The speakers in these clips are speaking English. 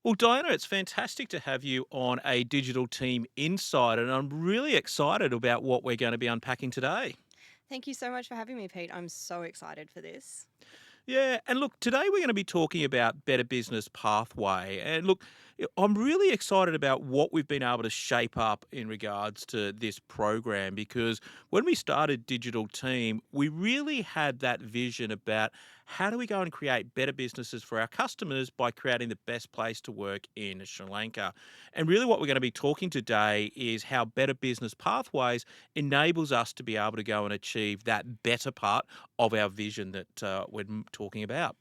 Well, Diana, it's fantastic to have you on a Digital Team Insight, and I'm really excited about what we're going to be unpacking today. Thank you so much for having me, Pete. I'm so excited for this. Yeah, and look, today we're going to be talking about Better Business Pathway. And look, I'm really excited about what we've been able to shape up in regards to this program because when we started Digital Team, we really had that vision about how do we go and create better businesses for our customers by creating the best place to work in Sri Lanka. And really, what we're going to be talking today is how Better Business Pathways enables us to be able to go and achieve that better part of our vision that we're talking about.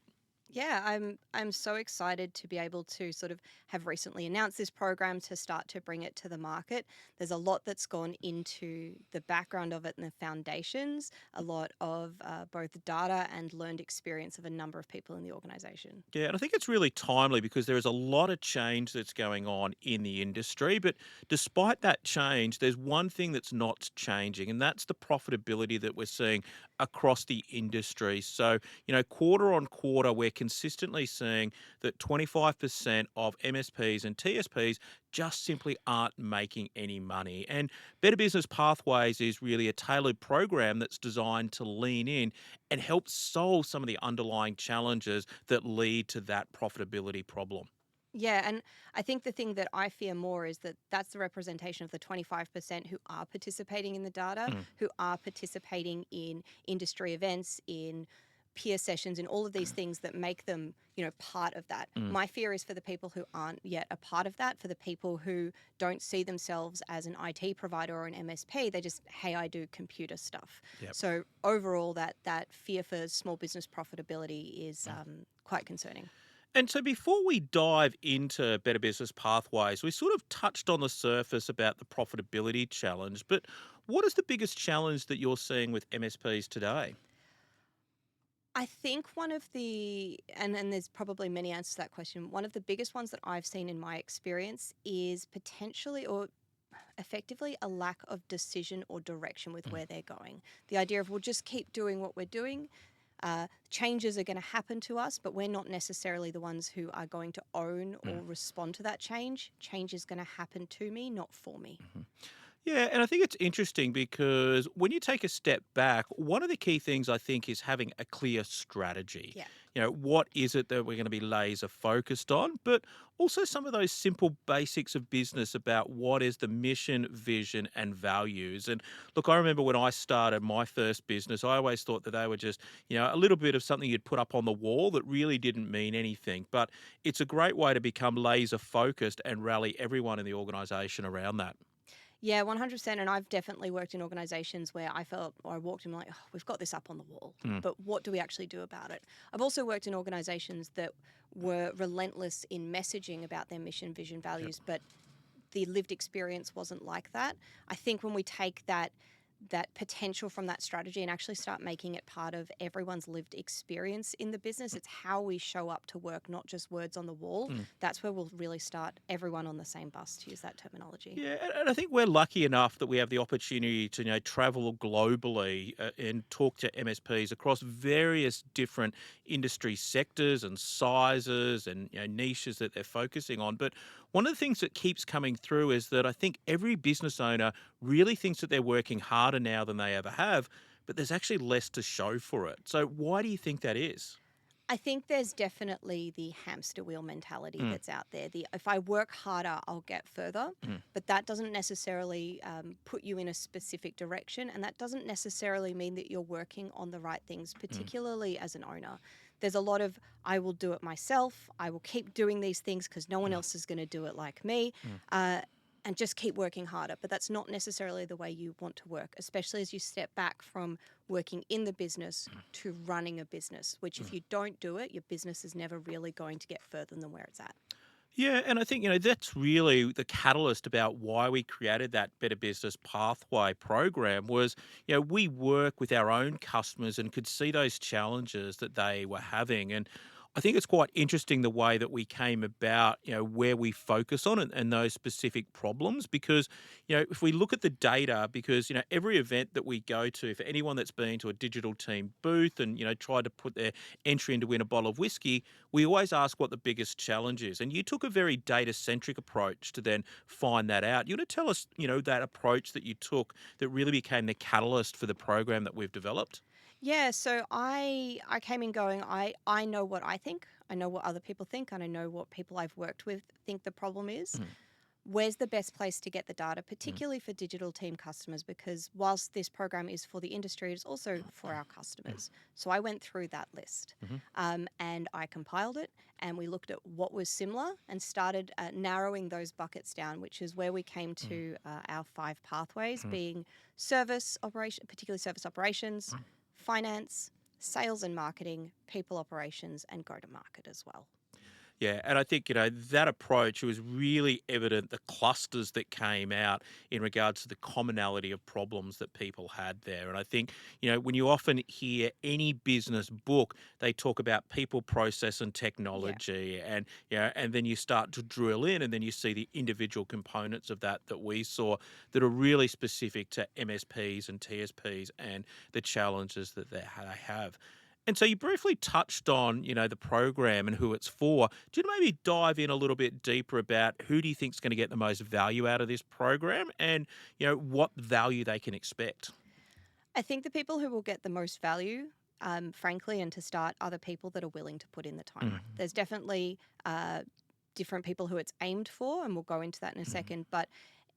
Yeah, I'm so excited to be able to sort of have recently announced this program to start to bring it to the market. There's a lot that's gone into the background of it and the foundations, a lot of both data and learned experience of a number of people in the organization. Yeah, and I think it's really timely because there is a lot of change that's going on in the industry. But despite that change, there's one thing that's not changing, and that's the profitability that we're seeing across the industry. So, quarter on quarter, we're consistently seeing that 25% of MSPs and TSPs just simply aren't making any money. And Better Business Pathways is really a tailored program that's designed to lean in and help solve some of the underlying challenges that lead to that profitability problem. Yeah, and I think the thing that I fear more is that that's the representation of the 25% who are participating in the data, Mm, who are participating in industry events, in peer sessions, in all of these things that make them, part of that. mm, My fear is for the people who aren't yet a part of that, for the people who don't see themselves as an IT provider or an MSP. They just, hey, I do computer stuff. yep. So overall, that fear for small business profitability is quite concerning. And so before we dive into Better Business Pathways, we sort of touched on the surface about the profitability challenge, but what is the biggest challenge that you're seeing with MSPs today? I think one of and there's probably many answers to that question. One of the biggest ones that I've seen in my experience is potentially or effectively a lack of decision or direction with Mm, where they're going. The idea of we'll just keep doing what we're doing. Changes are going to happen to us, but we're not necessarily the ones who are going to own mm, or respond to that change. Change is going to happen to me, not for me. mhm. Yeah, and I think it's interesting because when you take a step back, one of the key things I think is having a clear strategy. Yeah. What is it that we're going to be laser focused on? But also some of those simple basics of business about what is the mission, vision, and values. And look, I remember when I started my first business, I always thought that they were just, a little bit of something you'd put up on the wall that really didn't mean anything. But it's a great way to become laser focused and rally everyone in the organization around that. Yeah, 100%. And I've definitely worked in organizations where I felt, or I walked in like, oh, we've got this up on the wall, Mm, but what do we actually do about it? I've also worked in organizations that were relentless in messaging about their mission, vision, yep. values, but the lived experience wasn't like that. I think when we take that potential from that strategy and actually start making it part of everyone's lived experience in the business, it's how we show up to work, not just words on the wall. Mm. That's where we'll really start everyone on the same bus, to use that terminology. Yeah, and I think we're lucky enough that we have the opportunity to travel globally and talk to MSPs across various different industry sectors and sizes and niches that they're focusing on. But one of the things that keeps coming through is that I think every business owner really thinks that they're working harder now than they ever have, but there's actually less to show for it. So why do you think that is? I think there's definitely the hamster wheel mentality Mm, that's out there. The if I work harder, I'll get further, mm, but that doesn't necessarily put you in a specific direction, and that doesn't necessarily mean that you're working on the right things, mm, particularly as an owner. There's a lot of I will do it myself. I will keep doing these things because no one mm, else is going to do it like me. mm, And just keep working harder. But that's not necessarily the way you want to work, especially as you step back from working in the business to running a business, which mm. if you don't do it, your business is never really going to get further than where it's at. Yeah, and I think, that's really the catalyst about why we created that Better Business Pathway program was, we work with our own customers and could see those challenges that they were having. And I think it's quite interesting the way that we came about, where we focus on and those specific problems because, if we look at the data, because, every event that we go to, for anyone that's been to a digital team booth and, tried to put their entry in to win a bottle of whiskey, we always ask what the biggest challenge is. And you took a very data centric approach to then find that out. You want to tell us, that approach that you took that really became the catalyst for the program that we've developed? Yeah, so I came in going, I know what I think, I know what other people think, and I know what people I've worked with think the problem is. Mm, Where's the best place to get the data, mm, particularly for digital team customers? Because whilst this program is for the industry, it's also for our mm, customers. So I went through that list mhm, and I compiled it and we looked at what was similar and started narrowing those buckets down, which is where we came mm, to our 5 pathways mm, being service operation, particularly service operations, mm. finance, sales and marketing, people operations, and go to market as well. Yeah, and I think, that approach was really evident, the clusters that came out in regards to the commonality of problems that people had there. And I think, when you often hear any business book, they talk about people, process, and Yeah. technology. And then you start to drill in and then you see the individual components of that we saw that are really specific to MSPs and TSPs and the challenges that they have. And so you briefly touched on, the program and who it's for. Do you maybe dive in a little bit deeper about who do you think is going to get the most value out of this program and, what value they can expect? I think the people who will get the most value, frankly, and to start, are the people that are willing to put in the time. Mm, There's definitely different people who it's aimed for, and we'll go into that in a mm, second. But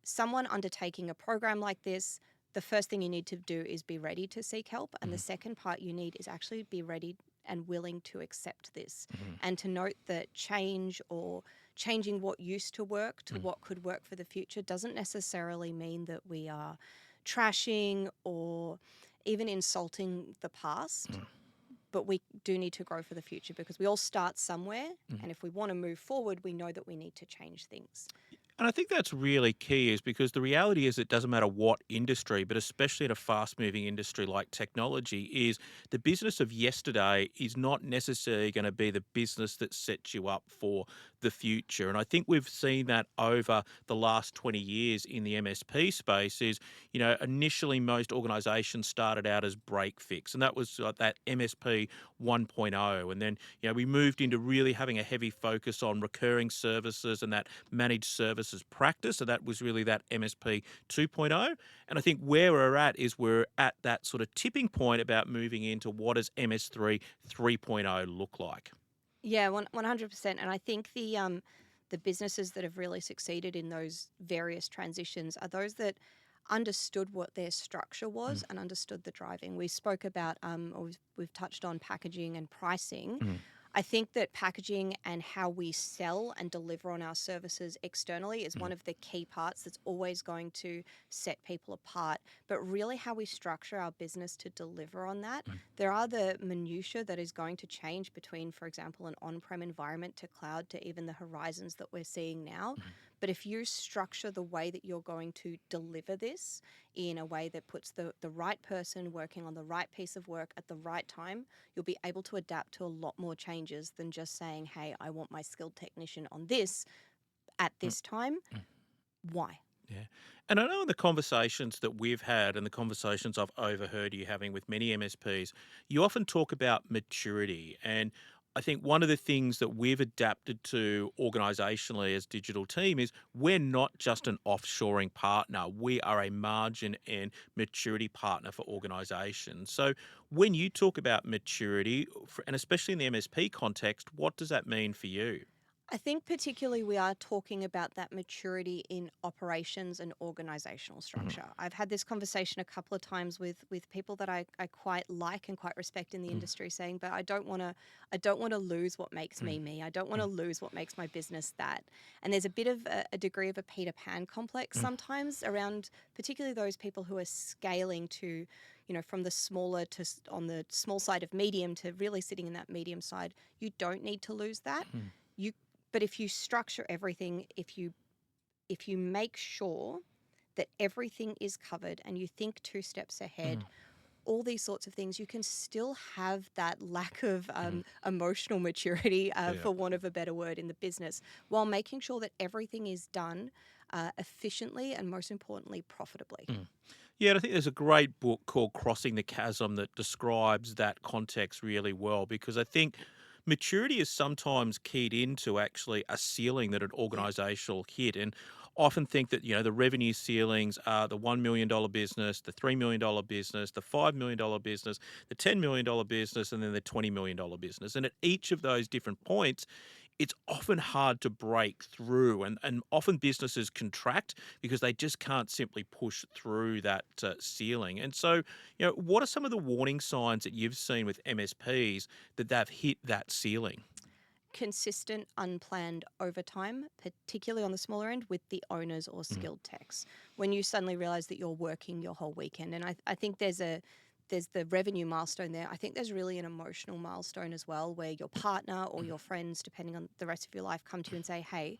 someone undertaking a program like this, the first thing you need to do is be ready to seek help. And the mm, second part you need is actually be ready and willing to accept this mm, and to note that change or changing what used to work to mm, what could work for the future doesn't necessarily mean that we are trashing or even insulting the past, mm, but we do need to grow for the future because we all start somewhere. mm. And if we want to move forward, we know that we need to change things. And I think that's really key is because the reality is it doesn't matter what industry, but especially in a fast moving industry like technology, is the business of yesterday is not necessarily going to be the business that sets you up for the future. And I think we've seen that over the last 20 years in the MSP space is, initially most organizations started out as break fix, and that was like that MSP 1.0. And then, we moved into really having a heavy focus on recurring services and that managed services practice. So that was really that MSP 2.0. And I think where we're at is we're at that sort of tipping point about moving into what does MS3 3.0 look like. Yeah, 100%. And I think the businesses that have really succeeded in those various transitions are those that understood what their structure Mm, was and understood the driving. We spoke about, or we've touched on packaging and pricing. mm, I think that packaging and how we sell and deliver on our services externally is mm, one of the key parts that's always going to set people apart. But really, how we structure our business to deliver on that, mm, there are the minutiae that is going to change between, for example, an on prem environment to cloud to even the horizons that we're seeing now. mm, But if you structure the way that you're going to deliver this in a way that puts the right person working on the right piece of work at the right time, you'll be able to adapt to a lot more changes than just saying, hey, I want my skilled technician on this at mm, this time. mm. Why? Yeah. And I know in the conversations that we've had and the conversations I've overheard you having with many MSPs, you often talk about maturity. And I think one of the things that we've adapted to organisationally as digital team is we're not just an offshoring partner. We are a margin and maturity partner for organisations. So when you talk about maturity, and especially in the MSP context, what does that mean for you? I think particularly we are talking about that maturity in operations and organizational Mhm, structure. I've had this conversation a couple of times with people that I quite like and quite respect in the mm, industry saying, but I don't want to lose what makes mm, me me. I don't want to mm, lose what makes my business that. And there's a bit of a degree of a Peter Pan complex mm, sometimes around particularly those people who are scaling to, from the smaller to on the small side of medium to really sitting in that medium side. You don't need to lose that. mm, You but if you structure everything, if you make sure that everything is covered and you think 2 steps ahead, mm, all these sorts of things, you can still have that lack of Mhm. emotional maturity, Yeah. for want of a better word, in the business, while making sure that everything is done efficiently and, most importantly, profitably. Mm. Yeah, and I think there's a great book called Crossing the Chasm that describes that context really well, because I think maturity is sometimes keyed into actually a ceiling that an Yeah. organization will hit. And often think that, the revenue ceilings are the $1 million business, the $3 million business, the $5 million business, the $10 million business, and then the $20 million business. And at each of those different points, it's often hard to break through, and often businesses contract because they just can't simply push through that ceiling. And so, what are some of the warning signs that you've seen with MSPs that they've hit that ceiling? Consistent, unplanned overtime, particularly on the smaller end with the owners or Mm, skilled techs. When you suddenly realize that you're working your whole weekend, and I think there's the revenue milestone there. I think there's really an emotional milestone as well, where your partner or your friends, depending on the rest of your life, come to you and say, "Hey,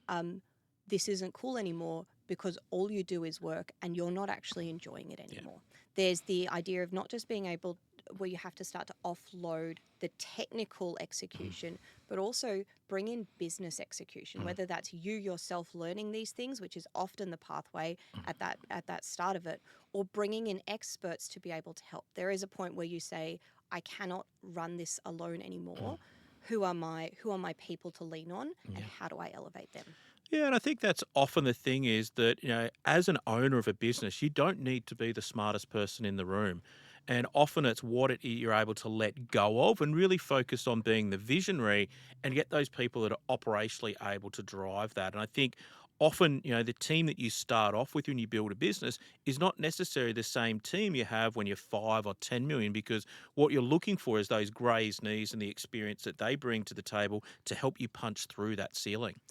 um, this isn't cool anymore because all you do is work and you're not actually enjoying it yeah. anymore." There's the idea of not just being able, where you have to start to offload the technical Mm, execution, but also bring in business execution, mm, whether that's you yourself learning these things, which is often the pathway mm, at that start of it, or bringing in experts to be able to help. There is a point where you say, I cannot run this alone mm, anymore. Who are my people to lean on, and yeah. how do I elevate them? Yeah, and I think that's often the thing is that, as an owner of a business, you don't need to be the smartest person in the room. And often it's you're able to let go of and really focus on being the visionary and get those people that are operationally able to drive that. And I think often, the team that you start off with when you build a business is not necessarily the same team you have when you're 5 or 10 million, because what you're looking for is those grays knees and the experience that they bring to the table to help you punch through that ceiling.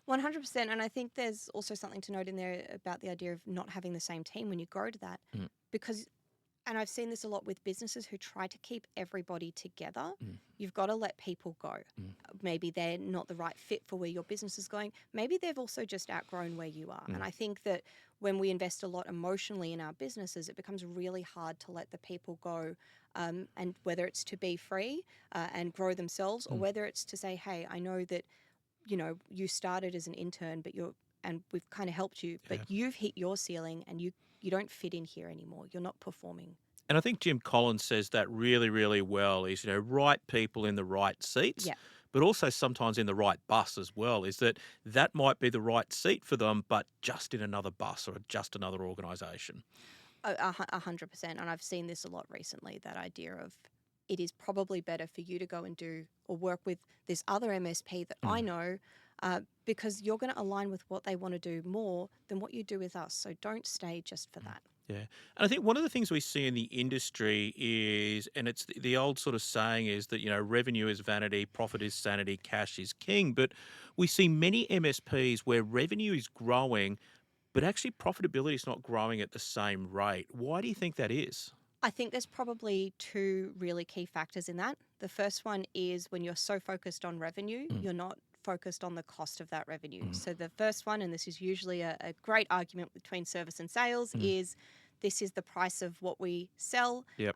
100%. And I think there's also something to note in there about the idea of not having the same team when you grow to that. Mm, Because, and I've seen this a lot with businesses who try to keep everybody together. mm. You've got to let people go. Mm, Maybe they're not the right fit for where your business is going. Maybe they've also just outgrown where you are. And mm, I think that when we invest a lot emotionally in our businesses, it becomes really hard to let the people go. And whether it's to be free and grow themselves, or mm, whether it's to say, hey, I know that you started as an intern, and we've kind of helped you, but yeah. you've hit your ceiling and you don't fit in here anymore. You're not performing. And I think Jim Collins says that really, really well is, right people in the right seats, Yeah, but also sometimes in the right bus as well, is that might be the right seat for them, but just in another bus or just another organization. 100%. And I've seen this a lot recently, that idea of, it is probably better for you to go and do or work with this other MSP that I Mm. know, because you're going to align with what they want to do more than what you do with us. So don't stay just for Mm. that. Yeah. And I think one of the things we see in the industry is, and it's the old sort of saying is that, revenue is vanity, profit is sanity, cash is king. But we see many MSPs where revenue is growing, but actually profitability is not growing at the same rate. Why do you think that is? I think there's probably two really key factors in that. The first one is, when you're so focused on revenue, Mm, you're not focused on the cost of that revenue. mm, So the first one, and this is usually a great argument between service and sales, mm. is this is the price of what we sell. Yep.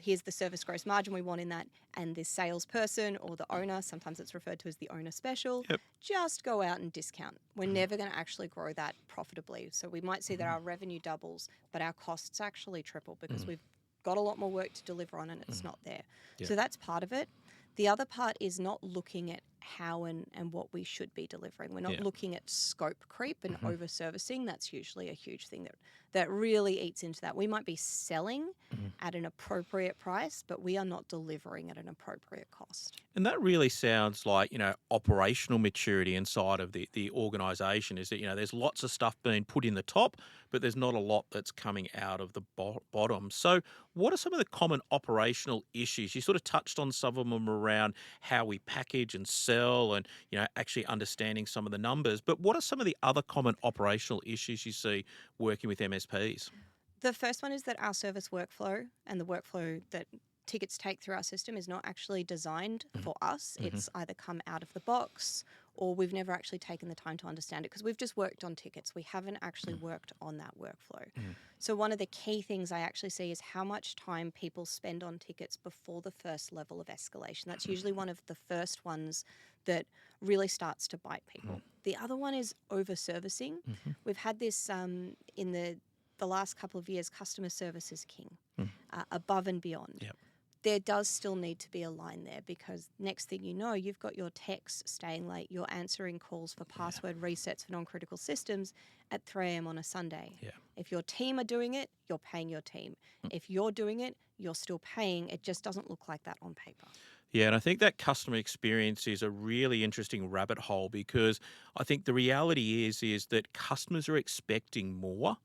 Here's the service gross margin we want in that. And this salesperson or the owner, sometimes it's referred to as the owner special, Yep. just go out and discount. We're Mm, never going to actually grow that profitably. So we might see that mm, our revenue doubles, but our costs actually triple because mm, we've got a lot more work to deliver on and it's mm. not there. Yep. So that's part of it. The other part is not looking at how and what we should be delivering. We're not Yeah. looking at scope creep and Mhm, over servicing. That's usually a huge thing that really eats into that. We might be selling mhm. at an appropriate price, but we are not delivering at an appropriate cost. And that really sounds like, operational maturity inside of the organization is that, there's lots of stuff being put in the top, but there's not a lot that's coming out of the bottom. So, what are some of the common operational issues? You sort of touched on some of them around how we package and sell and, actually understanding some of the numbers. But what are some of the other common operational issues you see working with MSPs? The first one is that our service workflow and the workflow that tickets take through our system is not actually designed Mhm, for us. mhm, It's either come out of the box, or we've never actually taken the time to understand it because we've just worked on tickets. We haven't actually worked on that workflow. So one of the key things I actually see is how much time people spend on tickets before the first level of escalation. That's usually one of the first ones that really starts to bite people. The other one is over servicing. We've had this in the last couple of years, customer service is king, above and beyond. Yep. There does still need to be a line there because next thing you know, you've got your texts staying late, you're answering calls for password resets for non-critical systems at 3 a.m. on a Sunday. Yeah. If your team are doing it, you're paying your team. If you're doing it, you're still paying. It just doesn't look like that on paper. Yeah, and I think that customer experience is a really interesting rabbit hole because I think the reality is that customers are expecting more,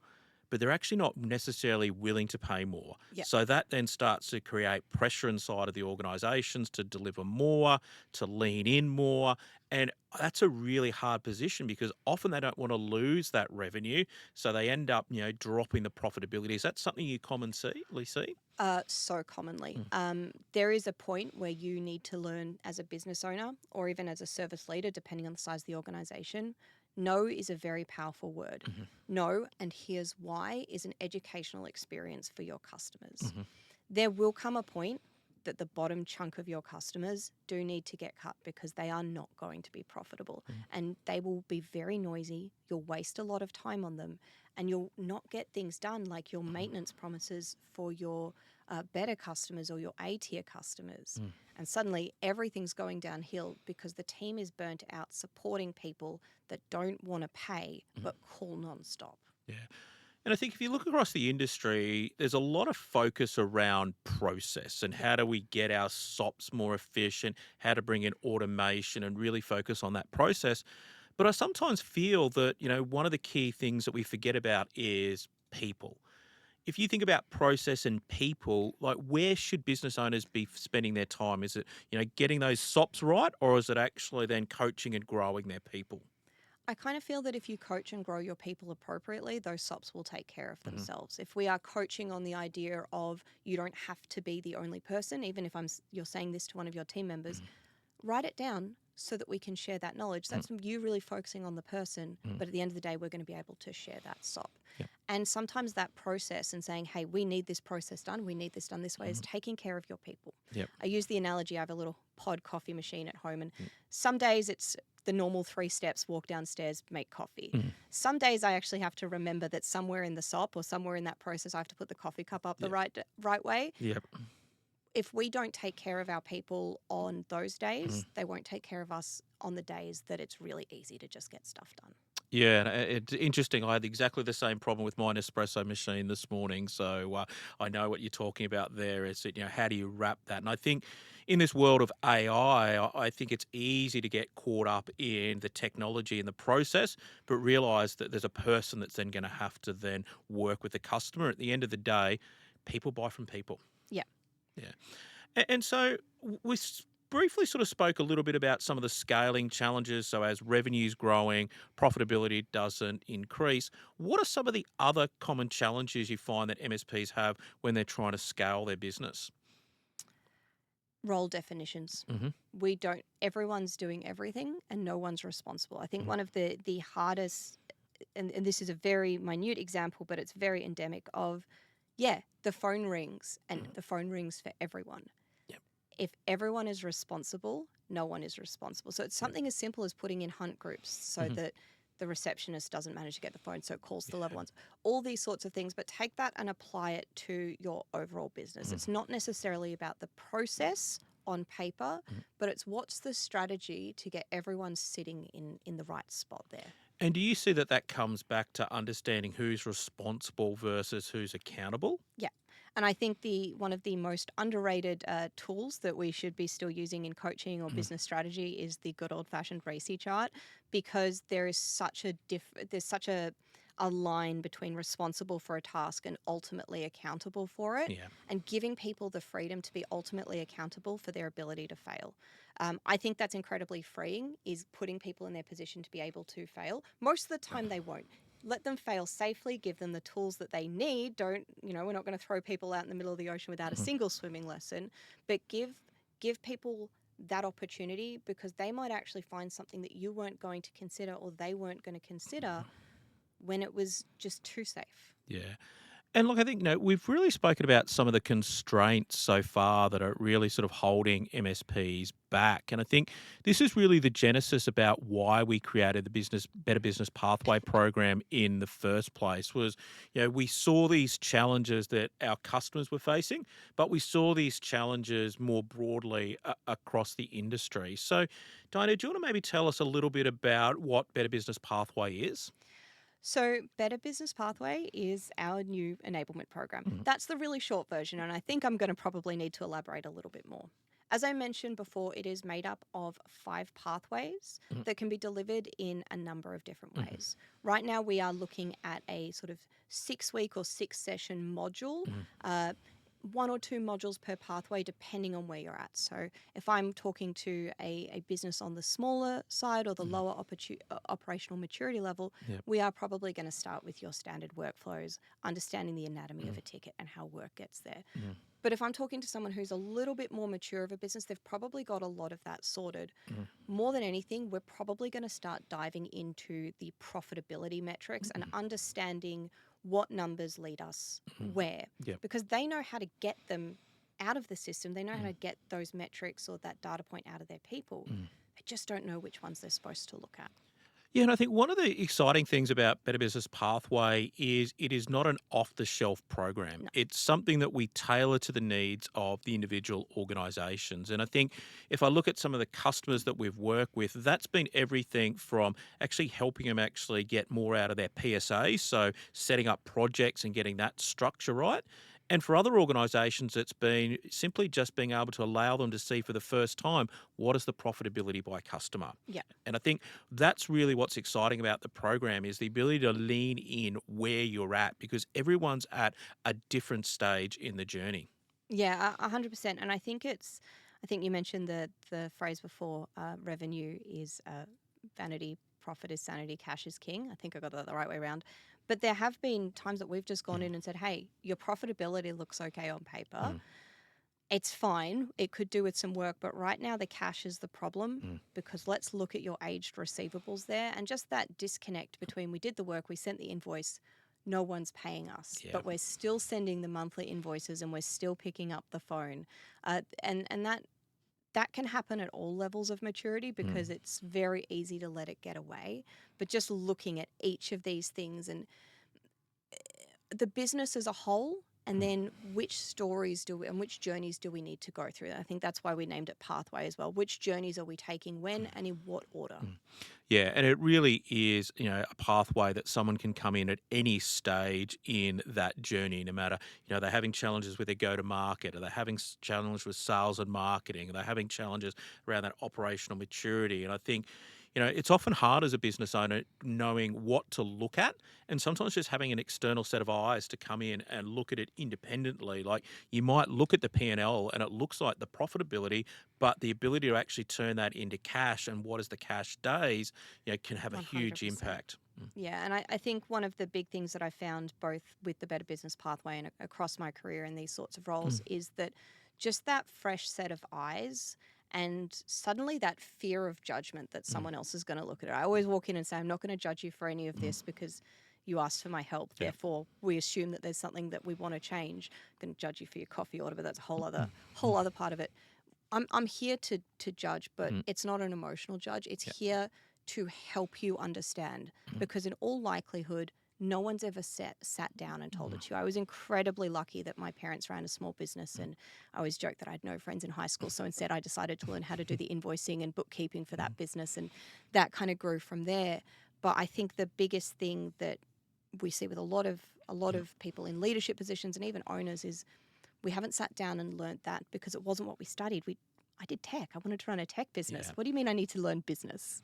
but they're actually not necessarily willing to pay more. Yep. So that then starts to create pressure inside of the organisations to deliver more, to lean in more. And that's a really hard position because often they don't want to lose that revenue. So they end up, dropping the profitability. Is that something you commonly see? So commonly. There is a point where you need to learn as a business owner or even as a service leader, depending on the size of the organization. No is a very powerful word. No, and here's why, is an educational experience for your customers. There will come a point that the bottom chunk of your customers do need to get cut because they are not going to be profitable and they will be very noisy. You'll waste a lot of time on them and you'll not get things done like your maintenance promises for your better customers or your A-tier customers. And suddenly everything's going downhill because the team is burnt out supporting people that don't want to pay but call nonstop. Yeah. And I think if you look across the industry, there's a lot of focus around process and how do we get our SOPs more efficient, how to bring in automation and really focus on that process. But I sometimes feel that, one of the key things that we forget about is people. If you think about process and people, like where should business owners be spending their time? Is it, getting those SOPs right, or is it actually then coaching and growing their people? I kind of feel that if you coach and grow your people appropriately, those SOPs will take care of themselves. If we are coaching on the idea of you don't have to be the only person, even if you're saying this to one of your team members, write it down so that we can share that knowledge. That's you really focusing on the person, but at the end of the day, we're going to be able to share that SOP. Yep. And sometimes that process and saying, hey, we need this process done, we need this done this way, is taking care of your people. Yep. I use the analogy, I have a little pod coffee machine at home, and some days it's the normal 3 steps, walk downstairs, make coffee. Some days I actually have to remember that somewhere in the SOP or somewhere in that process, I have to put the coffee cup up the right way. Yep. If we don't take care of our people on those days, they won't take care of us on the days that it's really easy to just get stuff done. Yeah, and it's interesting. I had exactly the same problem with my espresso machine this morning. So I know what you're talking about there. Is that, how do you wrap that? And I think in this world of AI, I think it's easy to get caught up in the technology and the process, but realize that there's a person that's then going to have to then work with the customer. At the end of the day, people buy from people. Yeah. Yeah. And so we briefly sort of spoke a little bit about some of the scaling challenges. So as revenue's growing, profitability doesn't increase. What are some of the other common challenges you find that MSPs have when they're trying to scale their business? Role definitions. Everyone's doing everything and no one's responsible. I think one of the hardest, and this is a very minute example, but it's very endemic of, the phone rings and the phone rings for everyone. If everyone is responsible, no one is responsible. So it's something as simple as putting in hunt groups so that the receptionist doesn't manage to get the phone, so it calls the level ones. All these sorts of things, but take that and apply it to your overall business. It's not necessarily about the process on paper, but it's what's the strategy to get everyone sitting in the right spot there. And do you see that comes back to understanding who's responsible versus who's accountable? Yeah. And I think one of the most underrated tools that we should be still using in coaching or business strategy is the good old-fashioned RACI chart, because there is such a line between responsible for a task and ultimately accountable for it, and giving people the freedom to be ultimately accountable for their ability to fail. I think that's incredibly freeing, is putting people in their position to be able to fail. Most of the time they won't. Let them fail safely, give them the tools that they need. We're not going to throw people out in the middle of the ocean without a single swimming lesson, but give people that opportunity, because they might actually find something that you weren't going to consider or they weren't going to consider when it was just too safe. Yeah. And look, I think, we've really spoken about some of the constraints so far that are really sort of holding MSPs back. And I think this is really the genesis about why we created the Better Business Pathway program in the first place was, we saw these challenges that our customers were facing, but we saw these challenges more broadly across the industry. So, Dinah, do you want to maybe tell us a little bit about what Better Business Pathway is? So, Better Business Pathway is our new enablement program. Mhm, That's the really short version, and I think I'm going to probably need to elaborate a little bit more. As I mentioned before, it is made up of 5 pathways mhm, that can be delivered in a number of different mhm, ways. Right now, we are looking at a sort of 6 week or 6 session module. mhm, 1 or 2 modules per pathway, depending on where you're at. So, if I'm talking to a business on the smaller side or the mhm. lower operational maturity level, Yeah. we are probably going to start with your standard workflows, understanding the anatomy of Mm, a ticket and how work gets there. mm, But if I'm talking to someone who's a little bit more mature of a business, they've probably got a lot of that sorted. mm, More than anything, we're probably going to start diving into the profitability metrics and mm, understanding what numbers lead us mm. where, Yep. because they know how to get them out of the system. They know how Mm, to get those metrics or that data point out of their people. mm. They just don't know which ones they're supposed to look at. Yeah, and I think one of the exciting things about Better Business Pathway is it is not an off the shelf program. No. It's something that we tailor to the needs of the individual organizations. And I think if I look at some of the customers that we've worked with, that's been everything from actually helping them actually get more out of their PSA, so setting up projects and getting that structure right. And for other organisations, it's been simply just being able to allow them to see for the first time what is the profitability by customer. Yeah. And I think that's really what's exciting about the program is the ability to lean in where you're at because everyone's at a different stage in the journey. Yeah, 100%. And I think you mentioned the phrase before, revenue is vanity, profit is sanity, cash is king. I think I got that the right way around. But there have been times that we've just gone Mm, in and said, hey, your profitability looks okay on paper. mm, It's fine. It could do with some work, but right now the cash is the problem, mm, because let's look at your aged receivables there and just that disconnect between we did the work, we sent the invoice, no one's paying us, yeah. but we're still sending the monthly invoices and we're still picking up the phone. And that can happen at all levels of maturity Mm, because it's very easy to let it get away. But just looking at each of these things and the business as a whole, and mm, then which stories do we, and which journeys do we need to go through. I think that's why we named it pathway as well. Which journeys are we taking when and in what order? mm. Yeah, and it really is, a pathway that someone can come in at any stage in that journey, no matter, they're having challenges with their go to market, or they're having challenges with sales and marketing, or they're having challenges around that operational maturity. And I think, it's often hard as a business owner knowing what to look at, and sometimes just having an external set of eyes to come in and look at it independently. Like you might look at the P&L and it looks like the profitability, but the ability to actually turn that into cash and what is the cash days can have a huge 100%. impact. Mm, Yeah, and I think one of the big things that I found both with the Better Business Pathway and across my career in these sorts of roles mm, is that just that fresh set of eyes and suddenly that fear of judgment that mm, someone else is going to look at it. I always walk in and say, I'm not going to judge you for any of mm. this because you asked for my help. Yeah. Therefore, we assume that there's something that we want to change. I'm going to judge you for your coffee order, but that's a Mm, whole mm, other part of it. I'm here to judge, but mm, it's not an emotional judge. It's yeah. here to help you understand, Mm, because in all likelihood, no one's ever sat down and told mm, it to you. I was incredibly lucky that my parents ran a small business, mm, and I always joke that I had no friends in high school. So instead, I decided to learn how to do the invoicing and bookkeeping for mm, that business, and that kind of grew from there. But I think the biggest thing that we see with a lot mm. of people in leadership positions and even owners is we haven't sat down and learnt that because it wasn't what we studied. I did tech. I wanted to run a tech business. Yeah. What do you mean I need to learn business?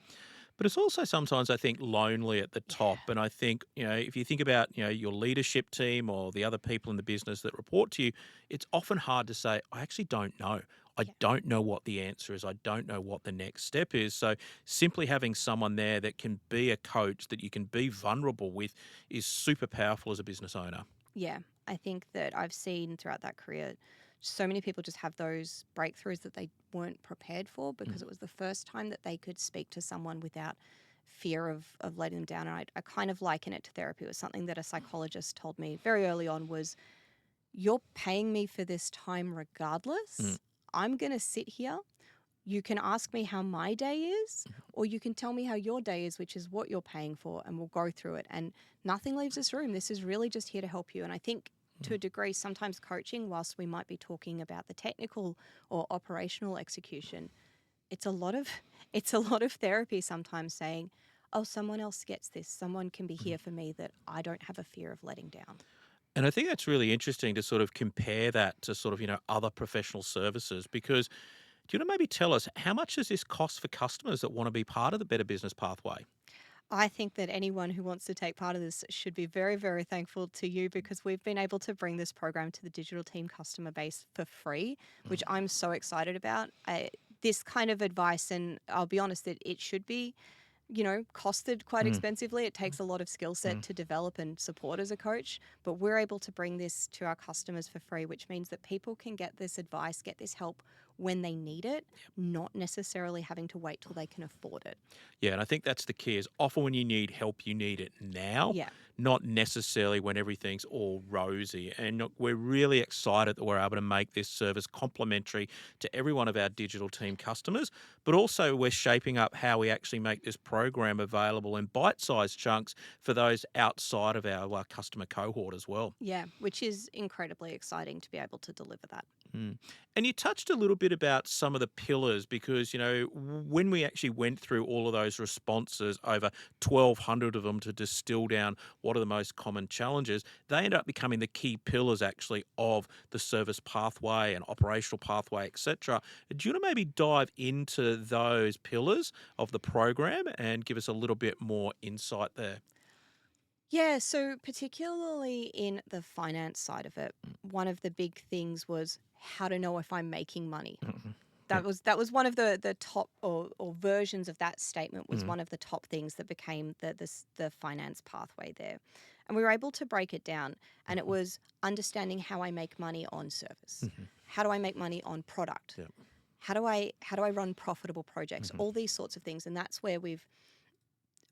But it's also sometimes, I think, lonely at the top. Yeah. And I think, if you think about, your leadership team or the other people in the business that report to you, it's often hard to say, I actually don't know. I Yeah. don't know what the answer is. I don't know what the next step is. So simply having someone there that can be a coach, that you can be vulnerable with, is super powerful as a business owner. Yeah. I think that I've seen throughout that career so many people just have those breakthroughs that they weren't prepared for because Mm. it was the first time that they could speak to someone without fear of letting them down. And I kind of liken it to therapy. It was something that a psychologist told me very early on was, you're paying me for this time Mm. regardless. I'm going to sit here. You can ask me how my day is, or you can tell me how your day is, which is what you're paying for, and we'll go through it. And nothing leaves this room. This is really just here to help you. And I think to a degree, sometimes coaching, whilst we might be talking about the technical or operational execution, it's a lot of it's a lot of therapy sometimes saying, oh, someone else gets this. Someone can be Mm. here for me that I don't have a fear of letting down. And I think that's really interesting to sort of compare that to sort of, other professional services because do you want to maybe tell us how much does this cost for customers that want to be part of the Better Business Pathway? I think that anyone who wants to take part of this should be very, very thankful to you because we've been able to bring this program to the Digital Team customer base for free, which I'm so excited about. This kind of advice, and I'll be honest, that it should be, costed quite Mm. expensively. It takes a lot of skill set Mm. to develop and support as a coach, but we're able to bring this to our customers for free, which means that people can get this advice, get this help when they need it, not necessarily having to wait till they can afford it. Yeah, and I think that's the key is often when you need help, you need it now, Yeah. not necessarily when everything's all rosy. And look, we're really excited that we're able to make this service complementary to every one of our digital team customers, but also we're shaping up how we actually make this program available in bite-sized chunks for those outside of our customer cohort as well. Yeah, which is incredibly exciting to be able to deliver that. Mm. And you touched a little bit about some of the pillars because, when we actually went through all of those responses, over 1,200 of them to distill down what are the most common challenges, they end up becoming the key pillars actually of the service pathway and operational pathway, etc. Do you want to maybe dive into those pillars of the program and give us a little bit more insight there? Yeah, so particularly in the finance side of it, one of the big things was how to know if I'm making money. Mhm. That Yep. was that was one of the top or versions of that statement was Mm. one of the top things that became the finance pathway there. And we were able to break it down and it Mhm. was understanding how I make money on service. Mhm. How do I make money on product? Yep. How do I run profitable projects? Mhm. All these sorts of things, and that's where we've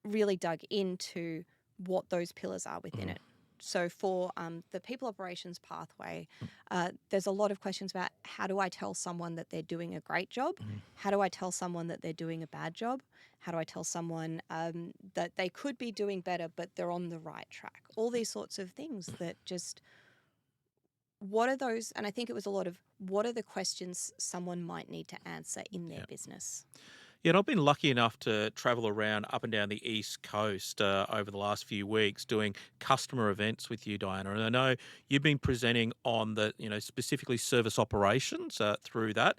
really dug into what those pillars are within Mhm. it. So for the people operations pathway, there's a lot of questions about how do I tell someone that they're doing a great job? Mhm. How do I tell someone that they're doing a bad job? How do I tell someone that they could be doing better, but they're on the right track? All these sorts of things that just, what are those? And I think it was a lot of what are the questions someone might need to answer in their Yep. business? Yeah, and I've been lucky enough to travel around up and down the East Coast over the last few weeks doing customer events with you, Diana. And I know you've been presenting on the, specifically service operations through that.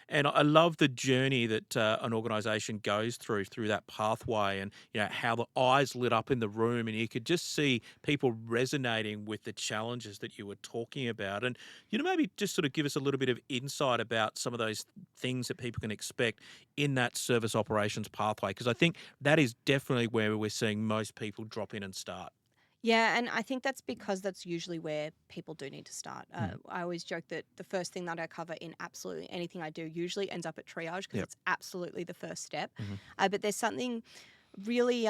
And I love the journey that an organisation goes through that pathway, and how the eyes lit up in the room, and you could just see people resonating with the challenges that you were talking about. And maybe just sort of give us a little bit of insight about some of those things that people can expect in that service operations pathway, because I think that is definitely where we're seeing most people drop in and start. Yeah, and I think that's because that's usually where people do need to start. Mm. I always joke that the first thing that I cover in absolutely anything I do usually ends up at triage because Yep. it's absolutely the first step. Mhm. But there's something really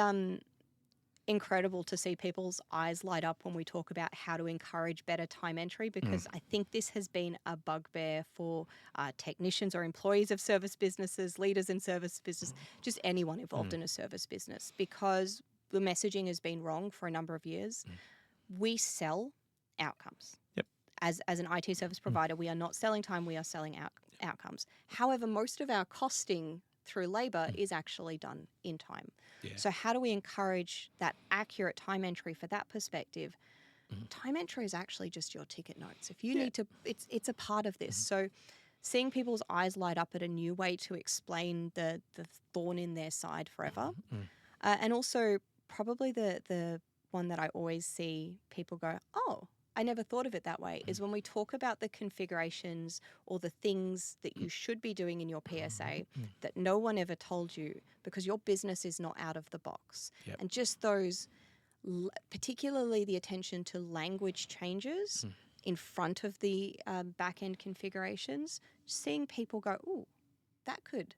incredible to see people's eyes light up when we talk about how to encourage better time entry Mm. because I think this has been a bugbear for technicians or employees of service businesses, leaders in service business, just anyone involved Mm. in a service business because the messaging has been wrong for a number of years. Mm. We sell outcomes. Yep. As an IT service Mm. provider, we are not selling time, we are selling outcomes. However, most of our costing through labor Mm. is actually done in time. Yeah. So how do we encourage that accurate time entry for that perspective? Mhm. Time entry is actually just your ticket notes. If you Yeah. need to, it's a part of this. Mhm. So seeing people's eyes light up at a new way to explain the thorn in their side forever, Mm. and also probably the one that I always see people go, oh, I never thought of it that way, is when we talk about the configurations or the things that you should be doing in your PSA Mm. that no one ever told you because your business is not out of the box. Yep. And just those, particularly the attention to language changes Mm. in front of the back end configurations, seeing people go, "Ooh, that could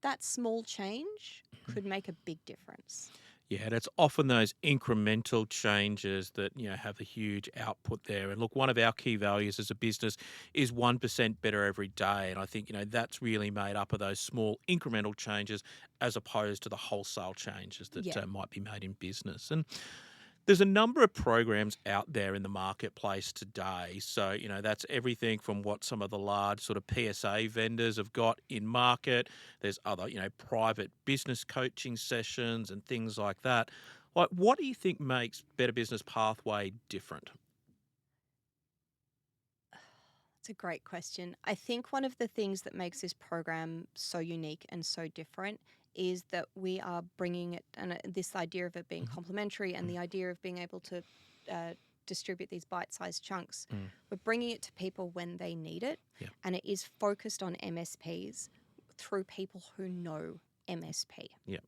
that small change could make a big difference." Yeah, and it's often those incremental changes that, have a huge output there. And look, one of our key values as a business is 1% better every day. And I think, that's really made up of those small incremental changes as opposed to the wholesale changes that Yeah. might be made in business. And there's a number of programs out there in the marketplace today. So, that's everything from what some of the large sort of PSA vendors have got in market. There's other, private business coaching sessions and things like that. Like, what do you think makes Better Business Pathway different? It's a great question. I think one of the things that makes this program so unique and so different is that we are bringing it, and this idea of it being Mhm. complementary and Mm, the idea of being able to uh, distribute these bite sized chunks. mm, We're bringing it to people when they need it, yeah. and it is focused on MSPs through people who know MSP. Yeah.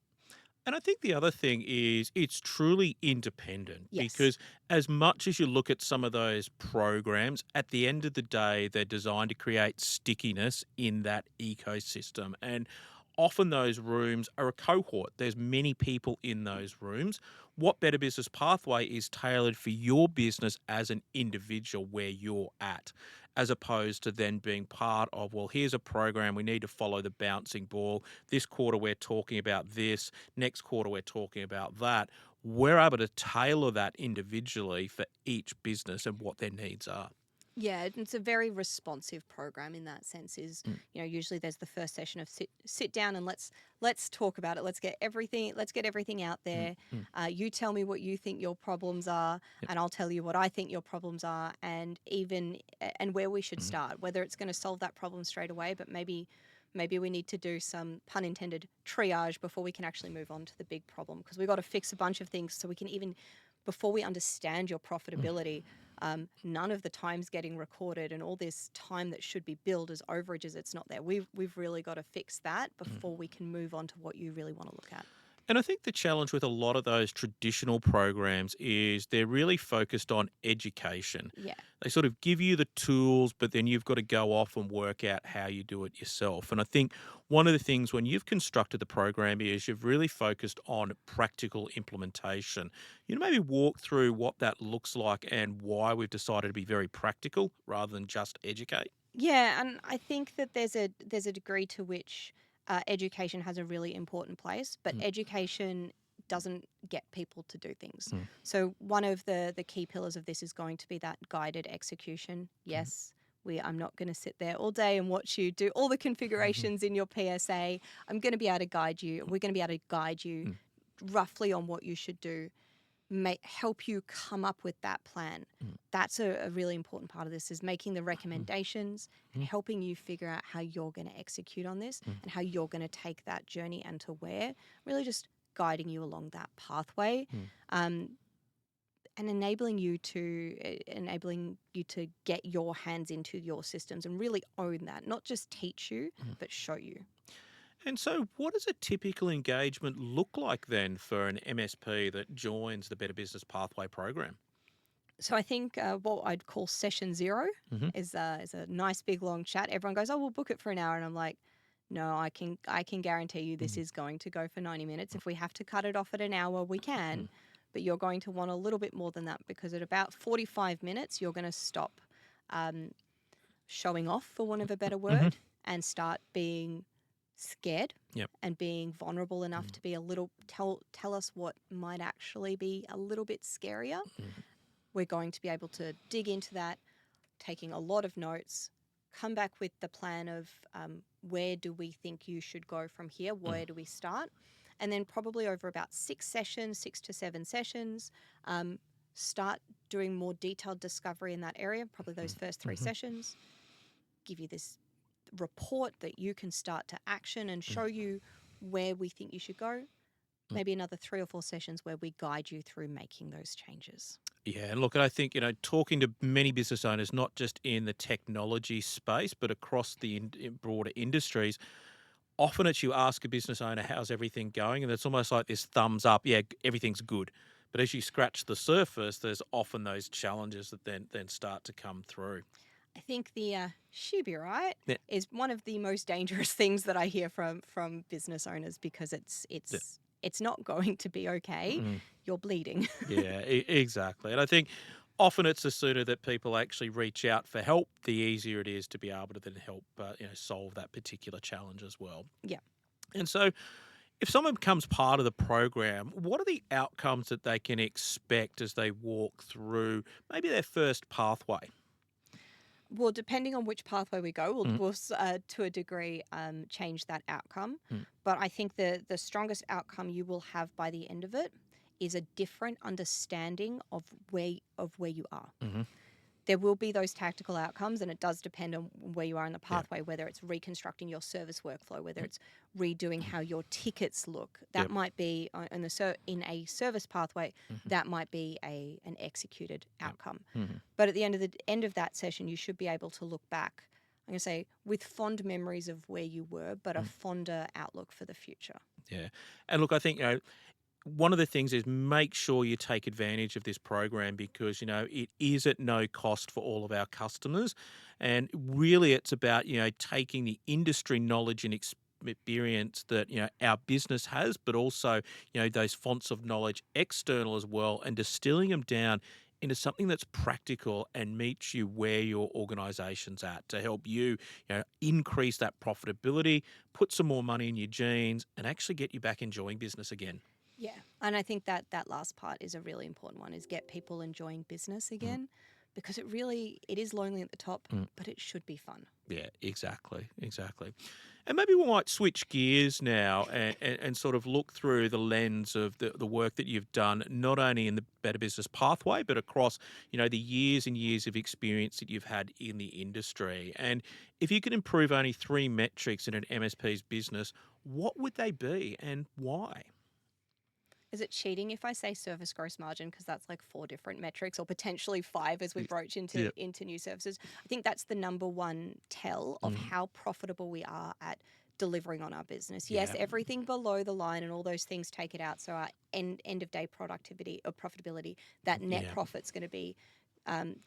And I think the other thing is it's truly independent Yes. because as much as you look at some of those programs, at the end of the day, they're designed to create stickiness in that ecosystem. And often those rooms are a cohort. There's many people in those rooms. What Better Business Pathway is tailored for your business as an individual where you're at, as opposed to then being part of, well, here's a program. We need to follow the bouncing ball. This quarter, we're talking about this. Next quarter, we're talking about that. We're able to tailor that individually for each business and what their needs are. Yeah, it's a very responsive program in that sense. Is Mm, usually there's the first session of sit down and let's talk about it. Let's get everything out mm, there. mm. You tell me what you think your problems are, Yep. and I'll tell you what I think your problems are, and and where we should Mhm. start. Whether it's going to solve that problem straight away, but maybe we need to do some pun intended triage before we can actually move on to the big problem, because we've got to fix a bunch of things so we can even before we understand your Mm. profitability. None of the time's getting recorded, and all this time that should be billed as overages, it's not there. We've really got to fix that Mm. before we can move on to what you really want to look at. And I think the challenge with a lot of those traditional programs is they're really focused on education. Yeah. They sort of give you the tools, but then you've got to go off and work out how you do it yourself. And I think one of the things when you've constructed the program is you've really focused on practical implementation. Maybe walk through what that looks like and why we've decided to be very practical rather than just educate. Yeah, and I think that there's a degree to which education has a really important place, but Mm, education doesn't get people to do things. mm, So one of the key pillars of this is going to be that guided execution. mm, Yes, I'm not going to sit there all day and watch you do all the mhm, configurations in your PSA. I'm going to be able to guide you. We're going to be able to guide you mm, roughly on what you should do, help you come up with that plan. mm, That's a really important part of this, is making the mm, recommendations and mm, helping you figure out how you're going to execute on this mm, and how you're going to take that journey and to where, really just guiding you along that pathway, mm, um, and enabling you to get your hands into your systems and really own that, not just teach you mm. but show you. And so, what does a typical engagement look like then for an MSP that joins the Better Business Pathway program? So I think what I'd call session zero Hmm. is a nice big long chat. Everyone goes, "Oh, we'll book it for an hour," and I'm like, "No, I can guarantee you this is going to go for 90 minutes. If we have to cut it off at an hour, we can, but you're going to want a little bit more than that, because at about 45 minutes, you're going to stop um, showing off, for want of a better Hmm. word, and start being scared." Yep. And being vulnerable enough Mm, to be a little tell us what might actually be a little bit scarier. mm, We're going to be able to dig into that, taking a lot of notes, come back with the plan of where do we think you should go from here? mm, Where do we start? And then probably over about 6 sessions, 6 to 7 sessions, um, start doing more detailed discovery in that area. Probably those mm, first three mhm, sessions give you this report that you can start to action and mm, show you where we think you should go. mm. Maybe another 3 or 4 sessions where we guide you through making those changes. Yeah, and look, I think, talking to many business owners, not just in the technology space, but across the in broader industries, often it's you ask a business owner, how's everything going? And it's almost like this thumbs up, yeah, everything's good. But as you scratch the surface, there's often those challenges that then start to come through. I think the "she'll be right" Yeah, is one of the most dangerous things that I hear from business owners, because yeah, it's not going to be okay. mm, You're bleeding. yeah, exactly. And I think often it's the sooner that people actually reach out for help, the easier it is to be able to then help, solve that particular challenge as well. Yeah. And so, if someone becomes part of the program, what are the outcomes that they can expect as they walk through maybe their first pathway? Well, depending on which pathway we go, Mhm, to a degree, change that outcome. mm, But I think the strongest outcome you will have by the end of it is a different understanding of where you are. mhm, There will be those tactical outcomes, and it does depend on where you are in the yeah, pathway, whether it's reconstructing your service workflow, whether mm, it's redoing how your tickets look. That yep, might be in a service pathway. mhm, That might be an executed yep, outcome. mhm, But at the end of that session, you should be able to look back, I'm going to say, with fond memories of where you were, but a mm, fonder outlook for the future. yeah. And look, I think, one of the things is make sure you take advantage of this program because, it is at no cost for all of our customers. And really, it's about, taking the industry knowledge and experience that, our business has, but also, those fonts of knowledge external as well, and distilling them down into something that's practical and meets you where your organization's at to help you, increase that profitability, put some more money in your jeans, and actually get you back enjoying business again. Yeah. And I think that that last part is a really important one, is get people enjoying business Mm, again, because it is lonely at the top, mm. but it should be fun. Yeah, exactly, exactly. And maybe we might switch gears now and sort of look through the lens of the work that you've done, not only in the Better Business Pathway, but across, the years and years of experience that you've had in the industry. And if you could improve only three metrics in an MSP's business, what would they be and why? Is it cheating if I say service gross margin, because that's like four different metrics, or potentially five as we Y- broach into Yeah. new services? I think that's the number one tell of Mm, how profitable we are at delivering on our business. Yes, yeah. everything below the line and all those things take it out. So our end of day productivity or profitability, that net Yeah. profit's going to be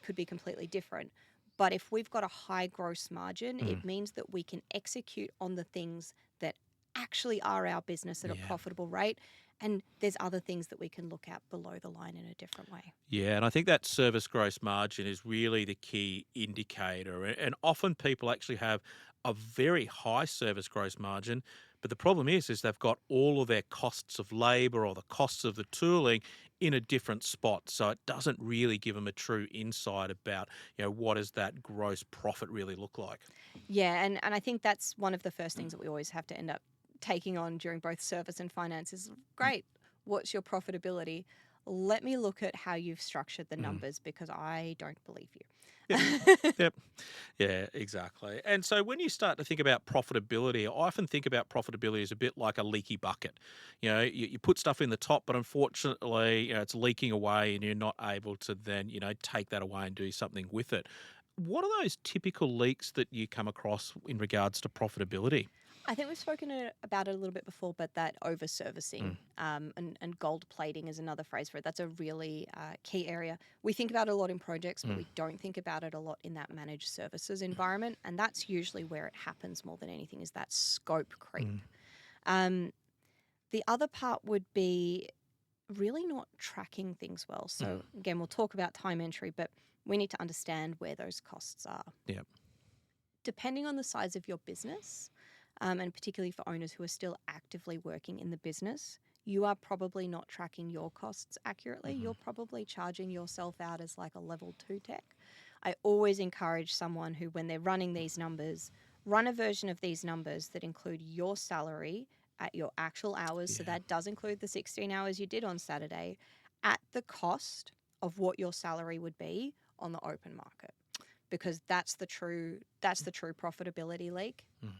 could be completely different. But if we've got a high gross margin, Mm, it means that we can execute on the things that actually are our business at a yeah. profitable rate. And there's other things that we can look at below the line in a different way. Yeah, and I think that service gross margin is really the key indicator. And often people actually have a very high service gross margin, but the problem is they've got all of their costs of labor or the costs of the tooling in a different spot. So it doesn't really give them a true insight about, what does that gross profit really look like? Yeah, and I think that's one of the first things that we always have to end up taking on during both service and finance is, Mm, great, what's your profitability? Let me look at how you've structured the mm. numbers, because I don't believe Yep. you. Yep. Yeah, exactly. And so when you start to think about profitability, I often think about profitability as a bit like a leaky bucket. You put stuff in the top, but unfortunately, it's leaking away and you're not able to then, take that away and do something with it. What are those typical leaks that you come across in regards to profitability? I think we've spoken about it a little bit before, but that over servicing Mm, and gold plating is another phrase for it. That's a really key area. We think about it a lot in projects, but mm, we don't think about it a lot in that managed services environment. And that's usually where it happens more than anything, is that scope creep. mm, Um, the other part would be really not tracking things well. mm. So, again, we'll talk about time entry, but we need to understand where those costs are. Yeah. Depending on the size of your business, and particularly for owners who are still actively working in the business, you are probably not tracking your costs accurately. Mhm. You're probably charging yourself out as like a level two tech. I always encourage someone who, when they're running these numbers, run a version of these numbers that include your salary at your actual hours. So Yeah. that does include the 16 hours you did on Saturday, at the cost of what your salary would be on the open market. because that's the true profitability leak. Mm.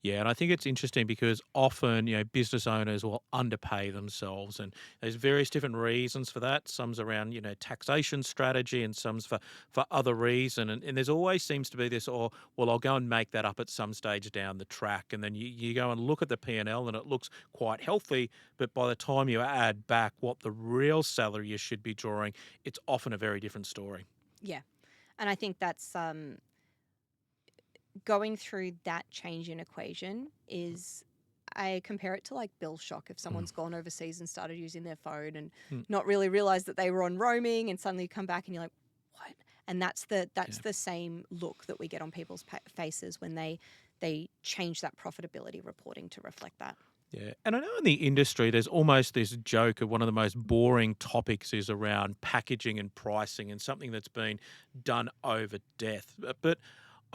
Yeah, and I think it's interesting because often, business owners will underpay themselves, and there's various different reasons for that. Some's around, taxation strategy, and some's for other reason. And there's always seems to be this, well, I'll go and make that up at some stage down the track, and then you go and look at the P&L, and it looks quite healthy, but by the time you add back what the real salary you should be drawing, it's often a very different story. Yeah, and I think that's going through that change in equation is, I compare it to like bill shock. If Mm. someone's gone overseas and started using their phone and Mm. not really realized that they were on roaming, and suddenly you come back and you're like, what? And that's Yeah. the same look that we get on people's faces when they change that profitability reporting to reflect that. Yeah. And I know in the industry, there's almost this joke of one of the most boring topics is around packaging and pricing and something that's been done over death. But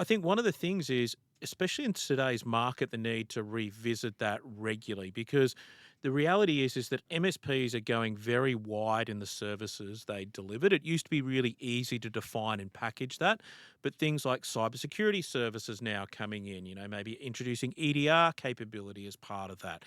I think one of the things is, especially in today's market, the need to revisit that regularly because the reality is that MSPs are going very wide in the services they delivered. It used to be really easy to define and package that, but things like cybersecurity services now coming in, maybe introducing EDR capability as part of that,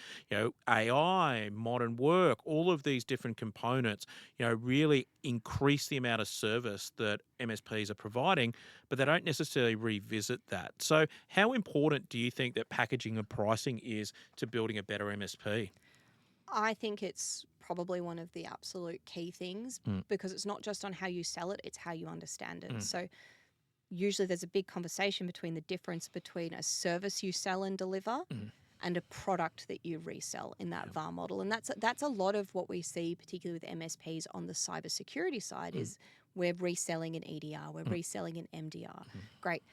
AI, modern work, all of these different components, really increase the amount of service that MSPs are providing, but they don't necessarily revisit that. So, how important do you think that packaging and pricing is to building a better MSP? I think it's probably one of the absolute key things, Mm. because it's not just on how you sell it, it's how you understand it. Mm. So usually there's a big conversation between the difference between a service you sell and deliver Mm. and a product that you resell in that Yeah. VAR model. And that's a lot of what we see, particularly with MSPs on the cybersecurity side, Mm. is we're reselling an EDR, we're Mm. reselling an MDR. Mm. Great.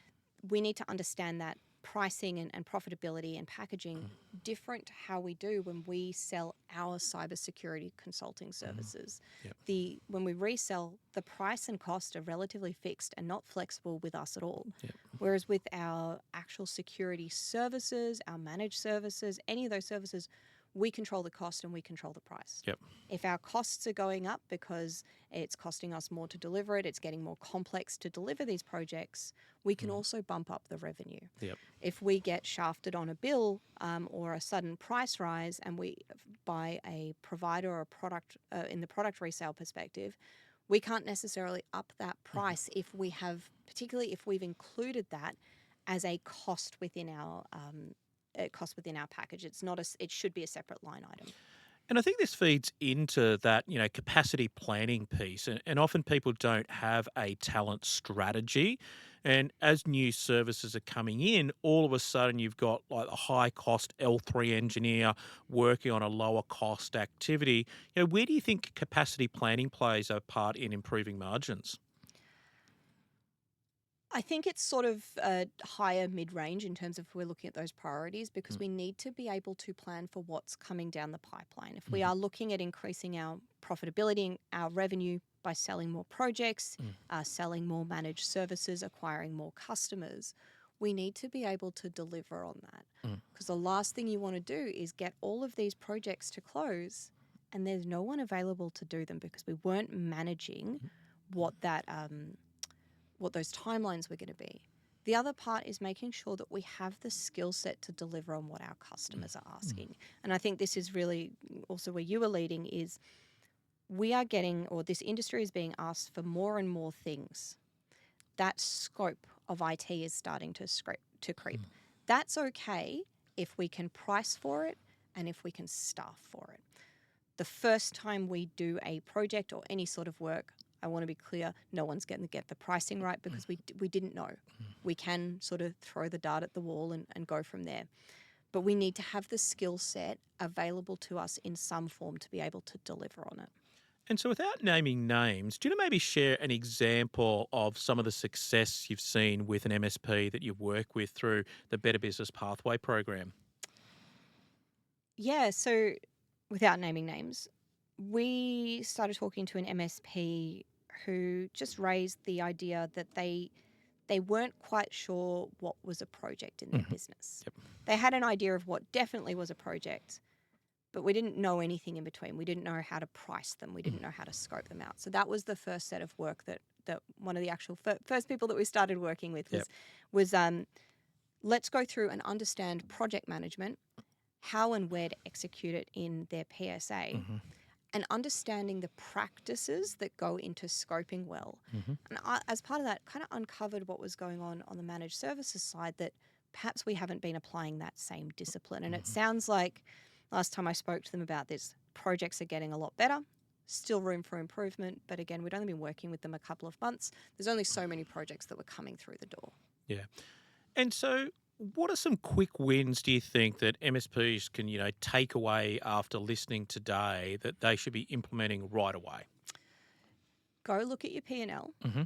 We need to understand that pricing and profitability and packaging Mm. different to how we do when we sell our cybersecurity consulting Mm. services. Yep. When we resell, the price and cost are relatively fixed and not flexible with us at all. Yep. Whereas with our actual security services, our managed services, any of those services, we control the cost and we control the price. Yep. If our costs are going up because it's costing us more to deliver it, it's getting more complex to deliver these projects, we can Mm. also bump up the revenue. Yep. If we get shafted on a bill or a sudden price rise, and we buy a provider or a product in the product resale perspective, we can't necessarily up that price if we have, particularly if we've included that as a cost within our package. It's not it should be a separate line item. And I think this feeds into that, capacity planning piece. And often people don't have a talent strategy. And as new services are coming in, all of a sudden you've got like a high cost L3 engineer working on a lower cost activity. Where do you think capacity planning plays a part in improving margins? I think it's sort of a higher mid-range in terms of if we're looking at those priorities, because Mm. we need to be able to plan for what's coming down the pipeline. If we Mhm. are looking at increasing our profitability and our revenue by selling more projects, Mm. selling more managed services, acquiring more customers, we need to be able to deliver on that. Mm. Because the last thing you want to do is get all of these projects to close and there's no one available to do them because we weren't managing what that what those timelines were going to be. The other part is making sure that we have the skill set to deliver on what our customers are asking. And I think this is really also where you are leading, is we are getting, or this industry is being asked for more and more things. That scope of IT is starting to creep. That's okay if we can price for it and if we can staff for it. The first time we do a project or any sort of work, I want to be clear, no one's going to get the pricing right because we didn't know. We can sort of throw the dart at the wall and go from there. But we need to have the skill set available to us in some form to be able to deliver on it. And so, without naming names, do you want to maybe share an example of some of the success you've seen with an MSP that you work with through the Better Business Pathway program? Yeah, so without naming names, we started talking to an MSP who just raised the idea that they weren't quite sure what was a project in their Mhm. business. Yep. They had an idea of what definitely was a project, but we didn't know anything in between. We didn't know how to price them. We didn't know how to scope them out. So that was the first set of work that that one of the actual first people that we started working with Yep. was let's go through and understand project management, how and where to execute it in their PSA, Mhm. and understanding the practices that go into scoping well. Mhm. And as part of that, kind of uncovered what was going on the managed services side, that perhaps we haven't been applying that same discipline. And it Mhm. sounds like last time I spoke to them about this, projects are getting a lot better. Still room for improvement. But again, we'd only been working with them a couple of months. There's only so many projects that were coming through the door. Yeah. And so, what are some quick wins do you think that MSPs can, take away after listening today that they should be implementing right away? Go look at your P&L Mm-hmm.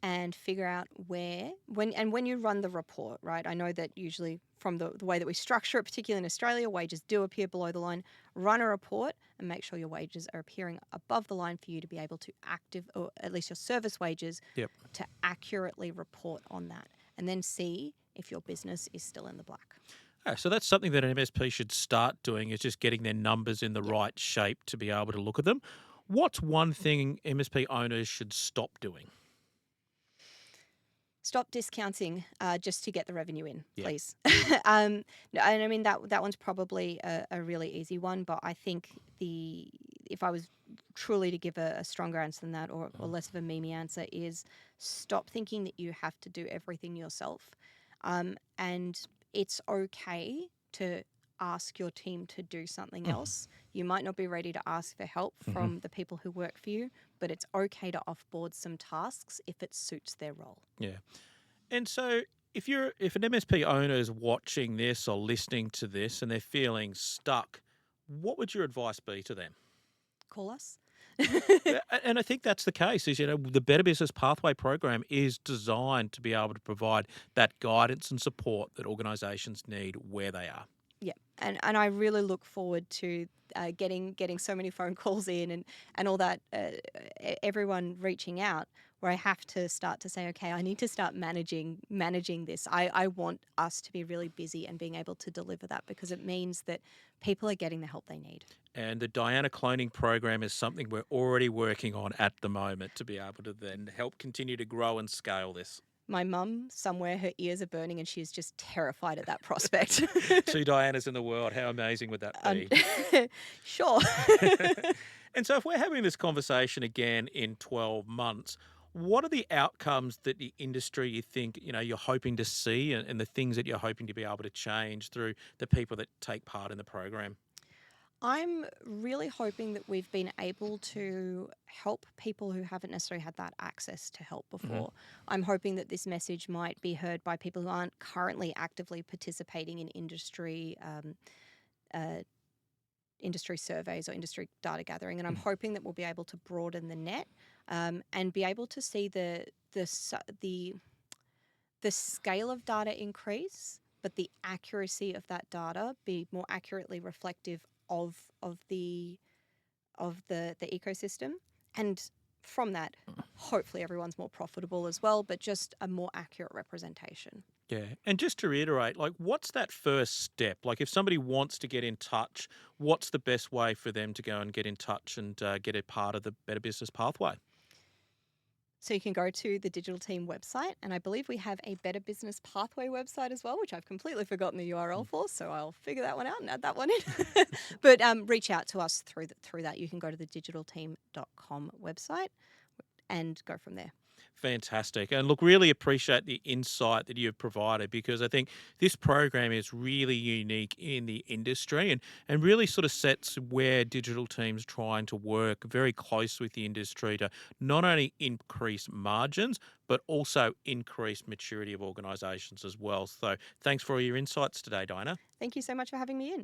and figure out when you run the report, right? I know that usually from the way that we structure it, particularly in Australia, wages do appear below the line. Run a report and make sure your wages are appearing above the line for you to be able to or at least your service wages, Yep. to accurately report on that, and then see if your business is still in the black. So that's something that an MSP should start doing, is just getting their numbers in the Yep. right shape to be able to look at them. What's one thing MSP owners should stop doing? Stop discounting just to get the revenue in, Yep. please. No, and I mean that one's probably a really easy one, but I think if I was truly to give a stronger answer than that, or less of a memey answer, is stop thinking that you have to do everything yourself, and it's okay to ask your team to do something Mhm. else. You might not be ready to ask for help Mhm. from the people who work for you, but it's okay to offboard some tasks if it suits their role. Yeah. And so if an MSP owner is watching this or listening to this and they're feeling stuck, what would your advice be to them? Call us. Yeah, and I think that's the case. Is the Better Business Pathway program is designed to be able to provide that guidance and support that organisations need where they are. Yeah, and I really look forward to getting so many phone calls in, and all that, everyone reaching out, where I have to start to say, okay, I need to start managing this. I want us to be really busy and being able to deliver that, because it means that people are getting the help they need. And the Diana cloning program is something we're already working on at the moment to be able to then help continue to grow and scale this. My mum, somewhere, her ears are burning, and she's just terrified at that prospect. 2 Dianas in the world. How amazing would that Um, be? sure. And so if we're having this conversation again in 12 months, what are the outcomes that the industry you think, you're hoping to see, and the things that you're hoping to be able to change through the people that take part in the program? I'm really hoping that we've been able to help people who haven't necessarily had that access to help Mhm. before. I'm hoping that this message might be heard by people who aren't currently actively participating in uh, industry surveys or industry data gathering, and I'm Mm. hoping that we'll be able to broaden the net, and be able to see the scale of data increase, but the accuracy of that data be more accurately reflective of of the the ecosystem. And from that, hopefully everyone's more profitable as well, but just a more accurate representation. Yeah. And just to reiterate, what's that first step? Like, if somebody wants to get in touch, what's the best way for them to go and get in touch and get a part of the Better Business Pathway? So you can go to the Digital Team website, and I believe we have a Better Business Pathway website as well, which I've completely forgotten the URL for, so I'll figure that one out and add that one in. But reach out to us through that. You can go to the digitalteam.com website and go from there. Fantastic. And look, really appreciate the insight that you've provided, because I think this program is really unique in the industry, and really sort of sets where digital teams trying to work very close with the industry to not only increase margins, but also increase maturity of organisations as well. So thanks for all your insights today, Dinah. Thank you so much for having me in.